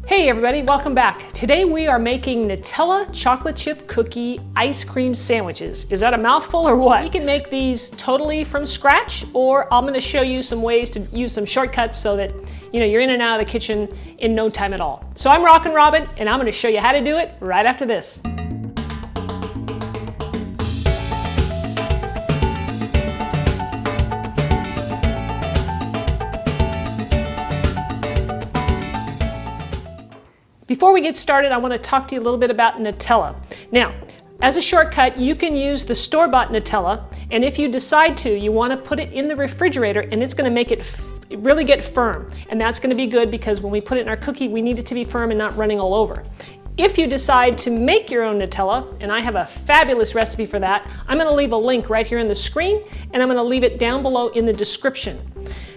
Hey everybody, welcome back. Today we are making Nutella chocolate chip cookie ice cream sandwiches. Is that a mouthful or what? You can make these totally from scratch, or I'm gonna show you some ways to use some shortcuts so that you're in and out of the kitchen in no time at all. So I'm Rockin' Robin, and I'm gonna show you how to do it right after this. Before we get started, I want to talk to you a little bit about Nutella. Now, as a shortcut, you can use the store-bought Nutella, and if you decide to, you want to put it in the refrigerator, and it's going to make it really get firm. And that's going to be good because when we put it in our cookie, we need it to be firm and not running all over. If you decide to make your own Nutella, and I have a fabulous recipe for that, I'm going to leave a link right here on the screen, and I'm going to leave it down below in the description.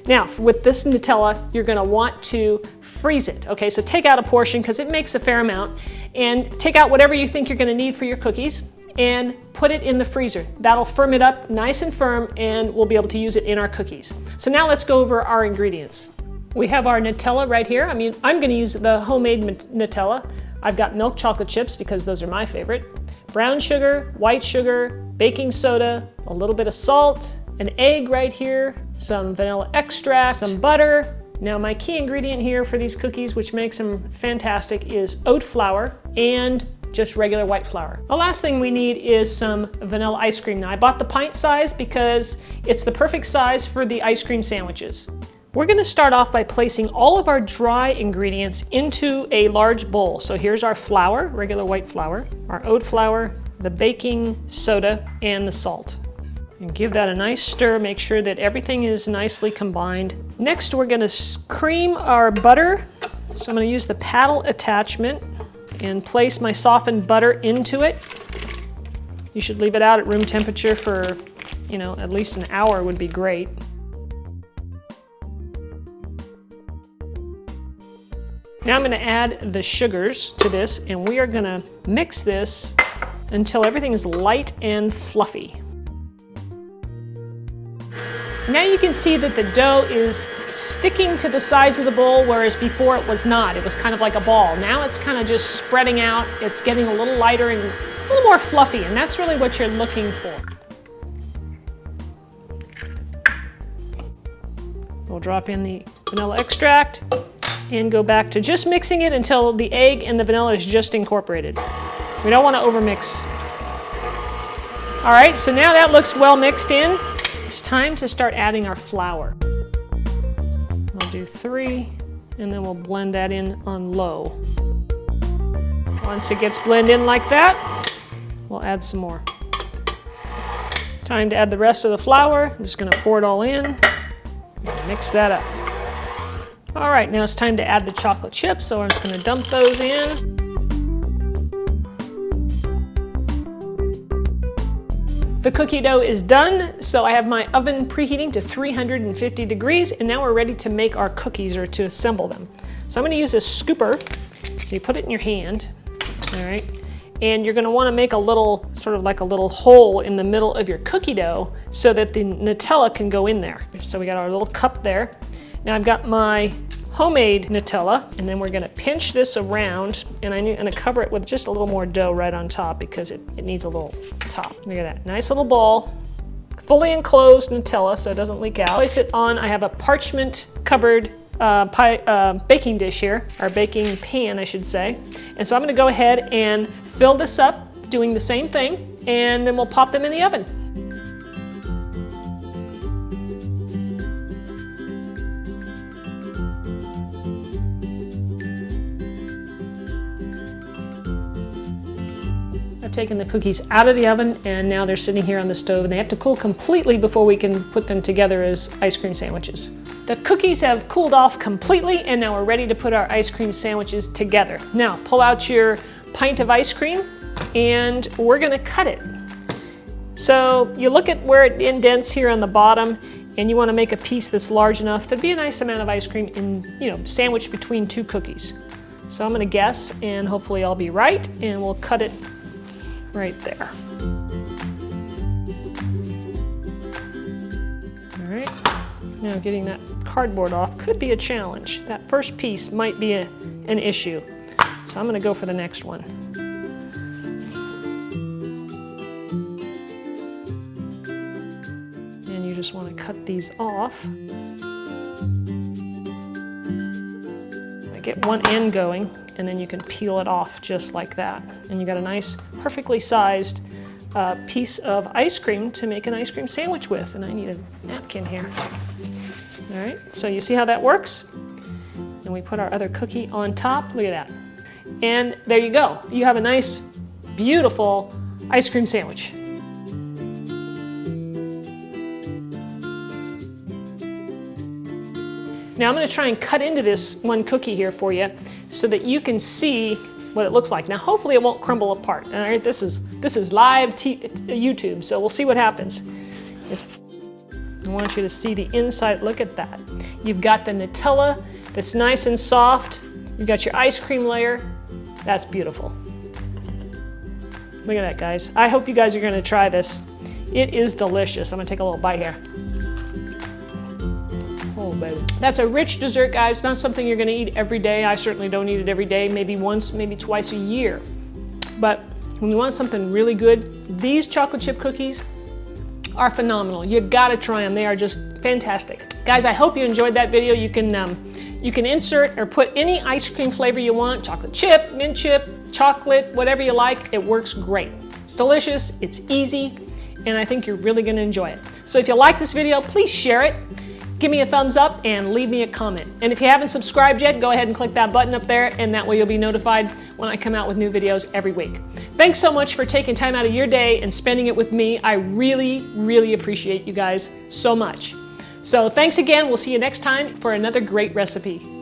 Now, with this Nutella, you're going to want to freeze it. Okay, so take out a portion because it makes a fair amount, and take out whatever you think you're going to need for your cookies and put it in the freezer. That'll firm it up nice and firm, and we'll be able to use it in our cookies. So now let's go over our ingredients. We have our Nutella right here. I'm going to use the homemade Nutella. I've got milk chocolate chips because those are my favorite, brown sugar, white sugar, baking soda, a little bit of salt, an egg right here, some vanilla extract, some butter. Now my key ingredient here for these cookies, which makes them fantastic, is oat flour and just regular white flour. The last thing we need is some vanilla ice cream. Now I bought the pint size because it's the perfect size for the ice cream sandwiches. We're going to start off by placing all of our dry ingredients into a large bowl. So here's our flour, regular white flour, our oat flour, the baking soda, and the salt. And give that a nice stir, make sure that everything is nicely combined. Next, we're going to cream our butter. So I'm going to use the paddle attachment and place my softened butter into it. You should leave it out at room temperature for, at least an hour would be great. Now I'm going to add the sugars to this, and we are going to mix this until everything is light and fluffy. Now you can see that the dough is sticking to the sides of the bowl, whereas before it was not. It was kind of like a ball. Now it's kind of just spreading out. It's getting a little lighter and a little more fluffy, and that's really what you're looking for. We'll drop in the vanilla extract and go back to just mixing it until the egg and the vanilla is just incorporated. We don't want to overmix. All right, so now that looks well mixed in. It's time to start adding our flour. I'll do 3, and then we'll blend that in on low. Once it gets blended in like that, we'll add some more. Time to add the rest of the flour. I'm just going to pour it all in and mix that up. All right, now it's time to add the chocolate chips, so I'm just going to dump those in. The cookie dough is done, so I have my oven preheating to 350 degrees, and now we're ready to make our cookies or to assemble them. So I'm going to use a scooper. So you put it in your hand, all right, and you're going to want to make a little, sort of like a little hole in the middle of your cookie dough so that the Nutella can go in there. So we got our little cup there. Now I've got my homemade Nutella, and then we're going to pinch this around, and I'm going to cover it with just a little more dough right on top because it needs a little top. Look at that, nice little ball, fully enclosed Nutella so it doesn't leak out. Place it on, I have a parchment covered baking dish here, or baking pan I should say, and so I'm going to go ahead and fill this up doing the same thing, and then we'll pop them in the oven. I've taken the cookies out of the oven, and now they're sitting here on the stove, and they have to cool completely before we can put them together as ice cream sandwiches. The cookies have cooled off completely, and now we're ready to put our ice cream sandwiches together. Now pull out your pint of ice cream, and we're going to cut it. So you look at where it indents here on the bottom, and you want to make a piece that's large enough to be a nice amount of ice cream sandwiched between two cookies. So I'm going to guess, and hopefully I'll be right, and we'll cut it right there. All right, Now getting that cardboard off could be a challenge. That first piece might be an issue. So I'm going to go for the next one. And you just want to cut these off. Get one end going, and then you can peel it off just like that. And you got a nice, perfectly sized piece of ice cream to make an ice cream sandwich with. And I need a napkin here. All right, so you see how that works? And we put our other cookie on top. Look at that. And there you go. You have a nice, beautiful ice cream sandwich. Now I'm going to try and cut into this one cookie here for you so that you can see what it looks like. Now hopefully it won't crumble apart. All right, this is live YouTube, so we'll see what happens. I want you to see the inside. Look at that. You've got the Nutella that's nice and soft. You've got your ice cream layer. That's beautiful. Look at that, guys. I hope you guys are going to try this. It is delicious. I'm going to take a little bite here. Oh, baby. That's a rich dessert, guys. Not something you're going to eat every day. I certainly don't eat it every day. Maybe once, maybe twice a year. But when you want something really good, these chocolate chip cookies are phenomenal. You got to try them. They are just fantastic. Guys, I hope you enjoyed that video. You can insert or put any ice cream flavor you want. Chocolate chip, mint chip, chocolate, whatever you like. It works great. It's delicious. It's easy. And I think you're really going to enjoy it. So if you like this video, please share it. Give me a thumbs up and leave me a comment. And if you haven't subscribed yet, go ahead and click that button up there, and that way you'll be notified when I come out with new videos every week. Thanks so much for taking time out of your day and spending it with me. I really, really appreciate you guys so much. So thanks again. We'll see you next time for another great recipe.